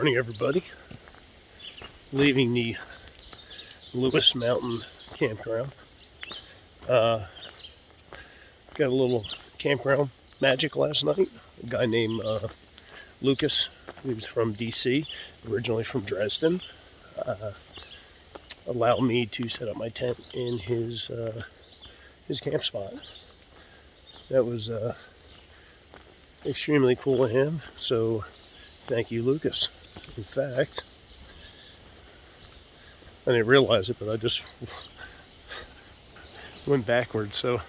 morning, everybody. Leaving the Lewis Mountain campground. Got a little campground magic last night. A guy named Lucas, who's from DC, originally from Dresden, allowed me to set up my tent in his camp spot. That was extremely cool of him, so thank you, Lucas. In fact, I didn't realize it, but I just went backwards. So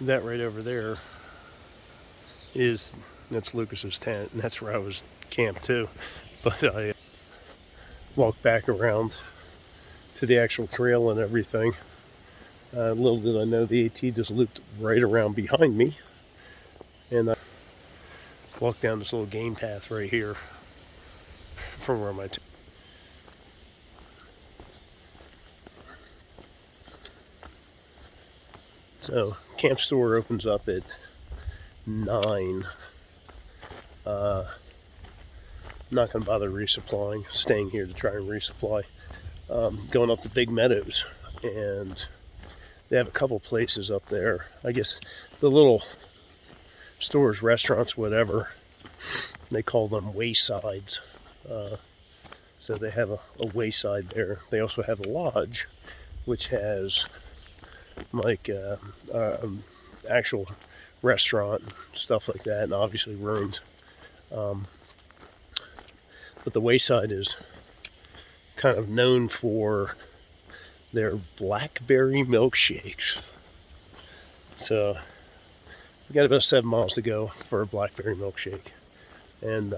that right over there that's Lucas's tent, and that's where I was camped too. But I walked back around to the actual trail and everything. Little did I know the AT just looped right around behind me, and I walked down this little game path right here from where my So camp store opens up at 9. Not going to bother resupplying, staying here to try and resupply. Going up to Big Meadows, and they have a couple places up there. I guess the little stores, restaurants, whatever, they call them waysides. So they have a wayside there. They also have a lodge, which has like actual restaurant, stuff like that, and obviously rooms. But the wayside is kind of known for their blackberry milkshakes. So we got about 7 miles to go for a blackberry milkshake, and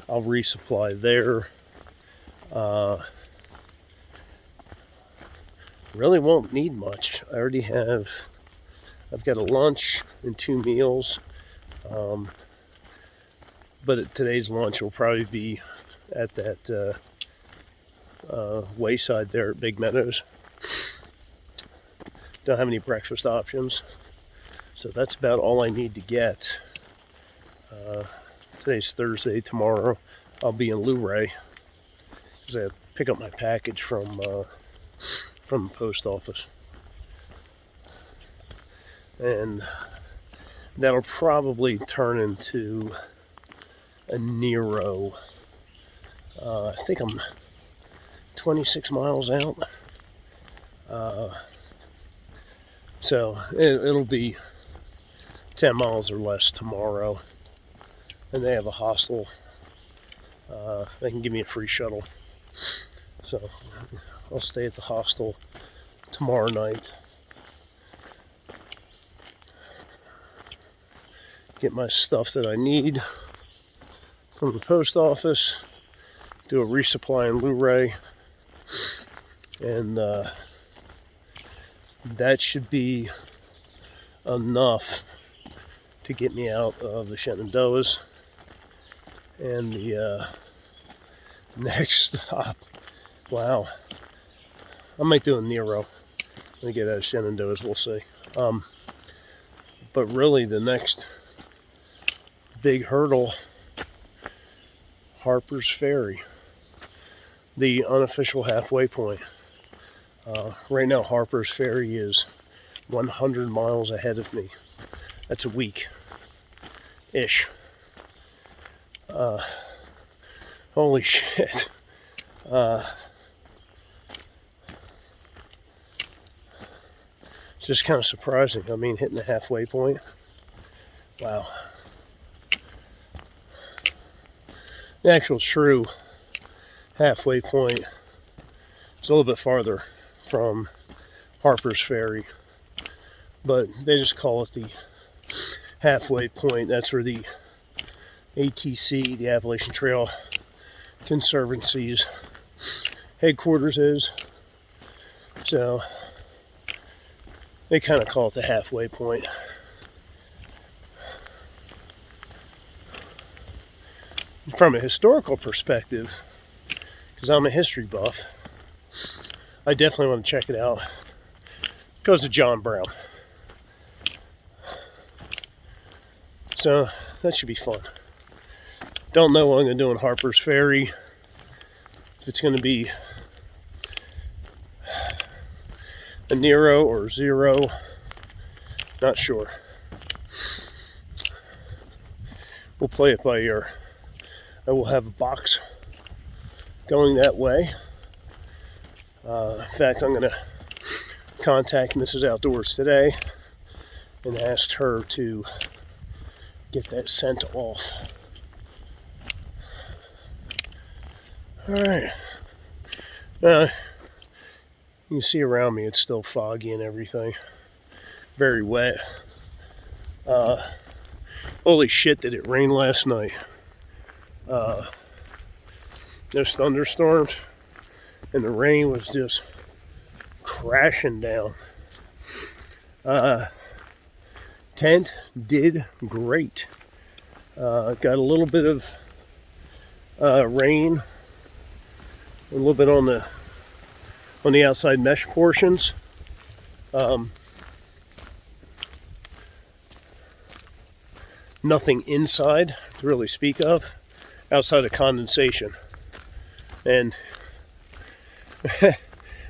I'll resupply there. Really won't need much. I've got a lunch and 2 meals. But today's lunch will probably be at that wayside there at Big Meadows. Don't have any breakfast options, so that's about all I need to get. Today's Thursday. Tomorrow I'll be in Luray because I have to pick up my package from the post office, and that'll probably turn into a Nero. I think I'm 26 miles out, so it'll be 10 miles or less tomorrow, and they have a hostel. They can give me a free shuttle, so I'll stay at the hostel tomorrow night, get my stuff that I need from the post office, do a resupply in Luray, and that should be enough to get me out of the Shenandoahs. And the next stop, wow, I might do a Nero when I get out of Shenandoahs, we'll see. But really the next big hurdle, Harper's Ferry, the unofficial halfway point. Right now Harper's Ferry is 100 miles ahead of me. That's a week-ish. Holy shit. It's just kind of surprising. I mean, hitting the halfway point. Wow. The actual true halfway point is a little bit farther from Harper's Ferry, but they just call it the halfway point. That's where the ATC, the Appalachian Trail Conservancy's headquarters is. So they kind of call it the halfway point. From a historical perspective, because I'm a history buff, I definitely want to check it out. It goes to John Brown. So that should be fun. Don't know what I'm going to do in Harper's Ferry. If it's going to be a Nero or Zero, not sure. We'll play it by ear. I will have a box going that way. In fact, I'm going to contact Mrs. Outdoors today and ask her to get that sent off. Alright. You can see around me it's still foggy and everything. Very wet. Holy shit, did it rain last night. There's thunderstorms and the rain was just crashing down. Tent did great. Got a little bit of rain, a little bit on the outside mesh portions. Nothing inside to really speak of, outside of condensation. And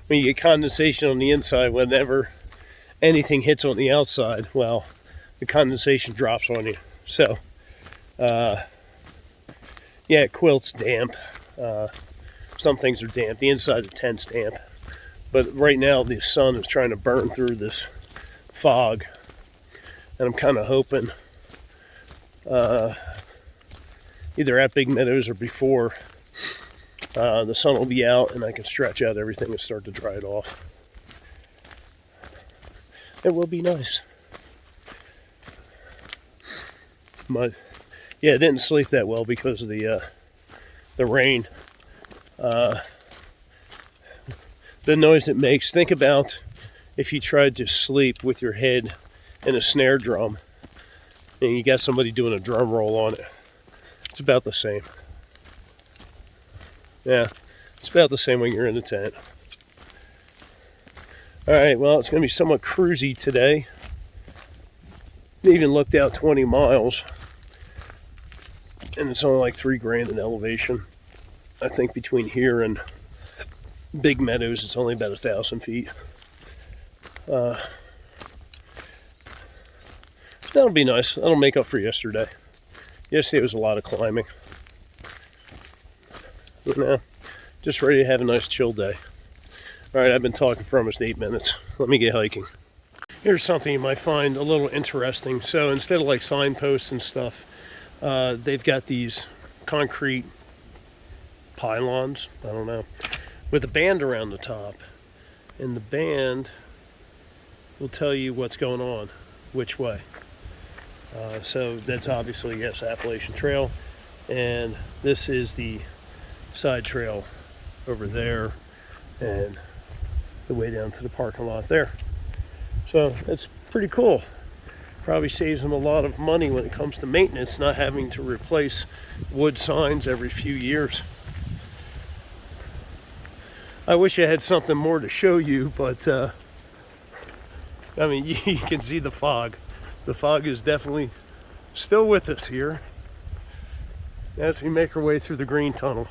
when you get condensation on the inside, whenever anything hits on the outside, well, the condensation drops on you. So, yeah, quilt's damp. Some things are damp. The inside of the tent's damp. But right now, the sun is trying to burn through this fog. And I'm kind of hoping, either at Big Meadows or before, the sun will be out and I can stretch out everything and start to dry it off. It will be nice. But yeah, I didn't sleep that well because of the rain. The noise it makes. Think about if you tried to sleep with your head in a snare drum and you got somebody doing a drum roll on it. It's about the same. Yeah, it's about the same when you're in the tent. Alright, well, it's going to be somewhat cruisy today. Even looked out 20 miles. And it's only like $3,000 in elevation. I think between here and Big Meadows, it's only about 1,000 feet. That'll be nice. That'll make up for yesterday. Yesterday was a lot of climbing. But now, just ready to have a nice chill day. Alright, I've been talking for almost 8 minutes. Let me get hiking. Here's something you might find a little interesting. So instead of like signposts and stuff, they've got these concrete pylons, I don't know, with a band around the top. And the band will tell you what's going on, which way. So that's obviously, yes, Appalachian Trail. And this is the side trail over there and the way down to the parking lot there. So that's pretty cool. Probably saves them a lot of money when it comes to maintenance, not having to replace wood signs every few years. I wish I had something more to show you, but I mean, you can see the fog. The fog is definitely still with us here as we make our way through the green tunnel.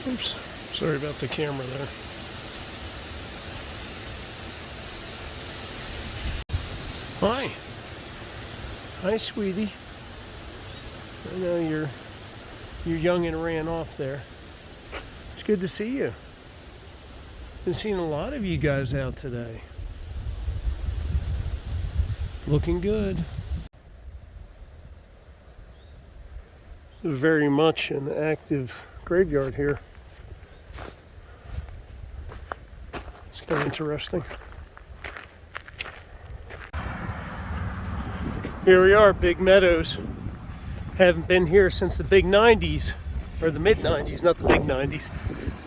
Oops, sorry about the camera there. Hi. Hi, sweetie. I know you're young and ran off there. It's good to see you. Been seeing a lot of you guys out today. Looking good. Very much an active graveyard here. It's kind of interesting. Here we are, Big Meadows. Haven't been here since the big 90s, or the mid 90s, not the big 90s.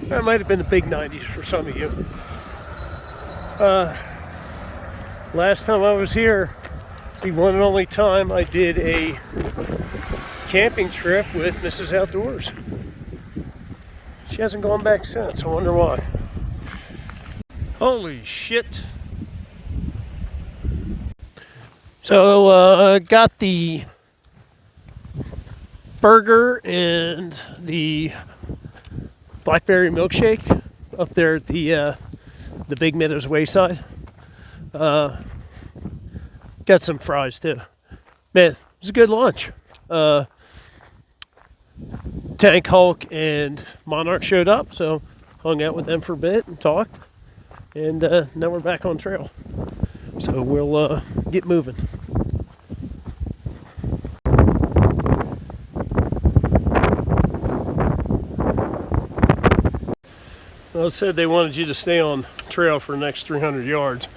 It might have been the big 90s for some of you. Last time I was here, it's the one and only time I did a camping trip with Mrs. Outdoors. She hasn't gone back since. I wonder why. Holy shit. So, got the burger and the blackberry milkshake up there at the Big Meadows Wayside. Got some fries too. Man, it was a good lunch. Tank Hulk and Monarch showed up, so hung out with them for a bit and talked. And now we're back on trail. So we'll get moving. Well, it said they wanted you to stay on trail for the next 300 yards.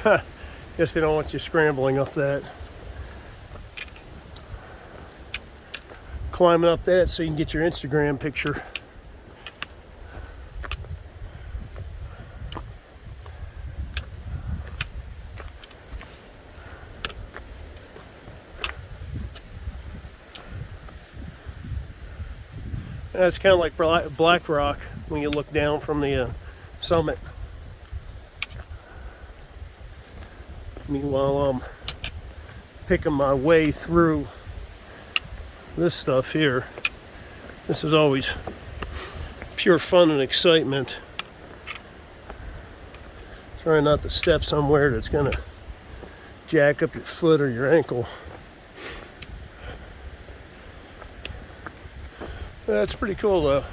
Guess they don't want you scrambling up that. Climbing up that so you can get your Instagram picture. It's kind of like Black Rock when you look down from the summit. Meanwhile, I'm picking my way through this stuff here. This is always pure fun and excitement. Trying not to step somewhere that's gonna jack up your foot or your ankle. That's pretty cool though.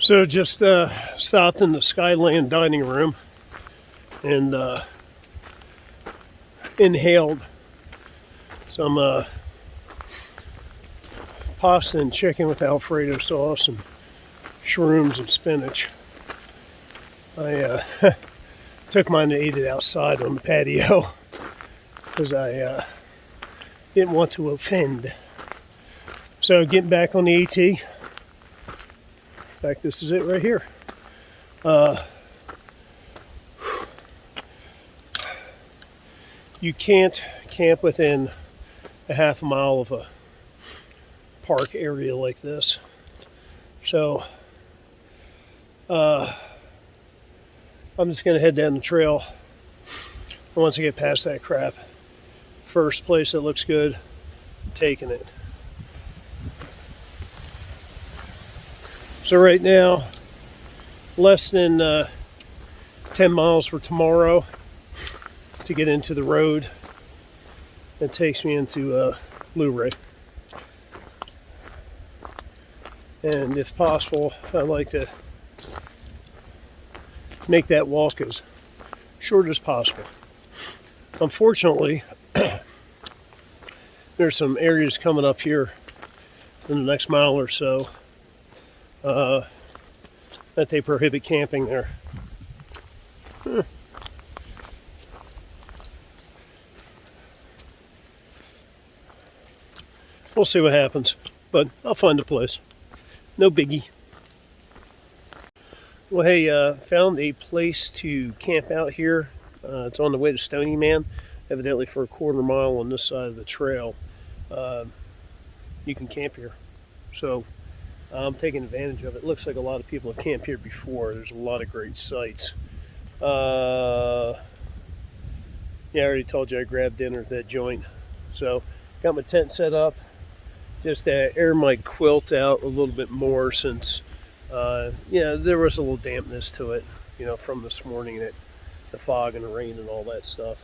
So just stopped in the Skyland dining room and inhaled some pasta and chicken with Alfredo sauce and shrooms and spinach. I took mine and ate it outside on the patio because I didn't want to offend. So getting back on the AT. In fact, this is it right here. You can't camp within a half a mile of a park area like this. So I'm just gonna head down the trail. And once I get past that crap, first place that looks good, I'm taking it. So right now, less than 10 miles for tomorrow to get into the road. That takes me into Blu-ray. And if possible, I'd like to make that walk as short as possible. Unfortunately, there's some areas coming up here in the next mile or so that they prohibit camping there. We'll see what happens, but I'll find a place. No biggie. Well, hey, found a place to camp out here. It's on the way to Stony Man, evidently for a quarter mile on this side of the trail. You can camp here. So I'm taking advantage of it. Looks like a lot of people have camped here before. There's a lot of great sites. Yeah, I already told you I grabbed dinner at that joint. So got my tent set up. Just air my quilt out a little bit more since, yeah, there was a little dampness to it, you know, from this morning, the fog and the rain and all that stuff.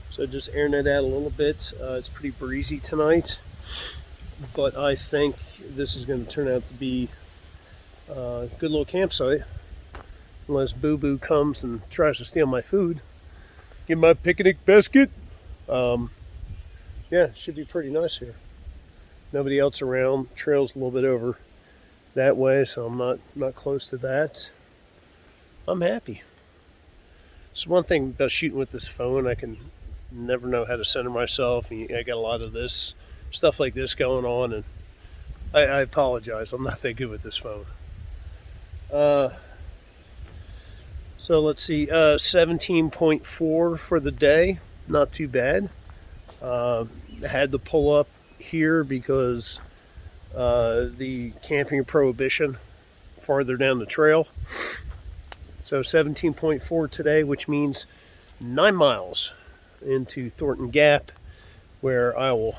So just airing it out a little bit. It's pretty breezy tonight. But I think this is going to turn out to be a good little campsite unless Boo Boo comes and tries to steal my food. Get my picnic basket. Yeah, it should be pretty nice here. Nobody else around. Trail's a little bit over that way, so I'm not close to that. I'm happy. So one thing about shooting with this phone, I can never know how to center myself. I got a lot of this stuff like this going on, and I apologize. I'm not that good with this phone. So let's see, 17.4 for the day. Not too bad. I had to pull up here because the camping prohibition farther down the trail. So 17.4 today, which means 9 miles into Thornton Gap, where I will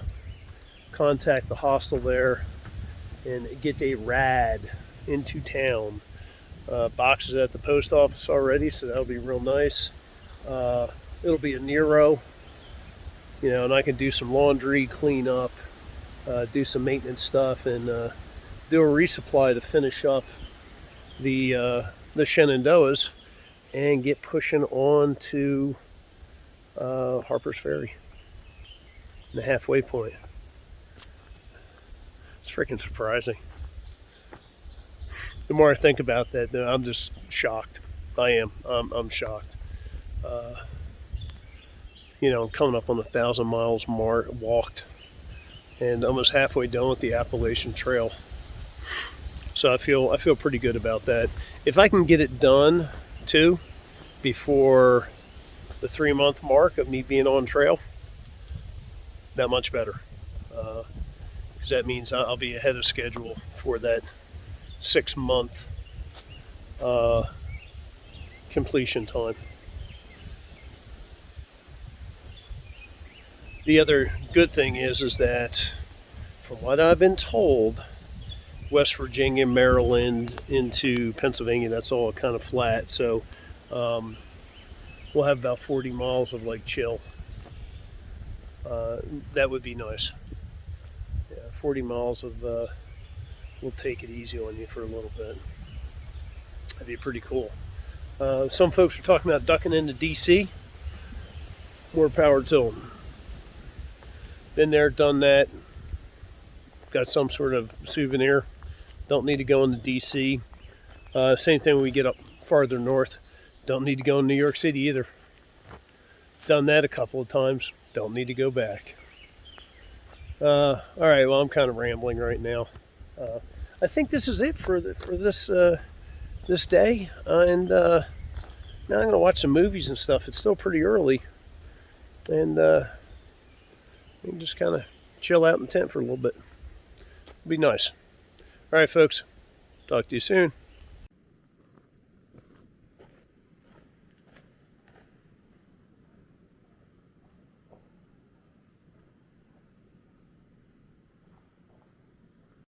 contact the hostel there and get a ride into town. Boxes at the post office already, so that'll be real nice. It'll be a Nero, and I can do some laundry, clean up, do some maintenance stuff, and do a resupply to finish up the Shenandoahs and get pushing on to Harper's Ferry, the halfway point. It's freaking surprising. The more I think about that, I'm just shocked. I am. I'm shocked. Coming up on 1,000 miles walked, and almost halfway done with the Appalachian Trail. So I feel pretty good about that. If I can get it done too before the 3-month mark of me being on trail, that much better. Because that means I'll be ahead of schedule for that 6-month completion time. The other good thing is that, from what I've been told, West Virginia, Maryland into Pennsylvania, that's all kind of flat. So we'll have about 40 miles of like chill. That would be nice. Yeah, 40 miles of we'll take it easy on you for a little bit. That'd be pretty cool. Some folks are talking about ducking into DC. More power to them. Been there, done that. Got some sort of souvenir. Don't need to go into DC. Same thing when we get up farther north. Don't need to go in New York City either. Done that a couple of times. Don't need to go back. All right, well, I'm kind of rambling right now. I think this is it for this day. And now I'm going to watch some movies and stuff. It's still pretty early. And we can just kind of chill out in the tent for a little bit. It'll be nice. All right, folks. Talk to you soon.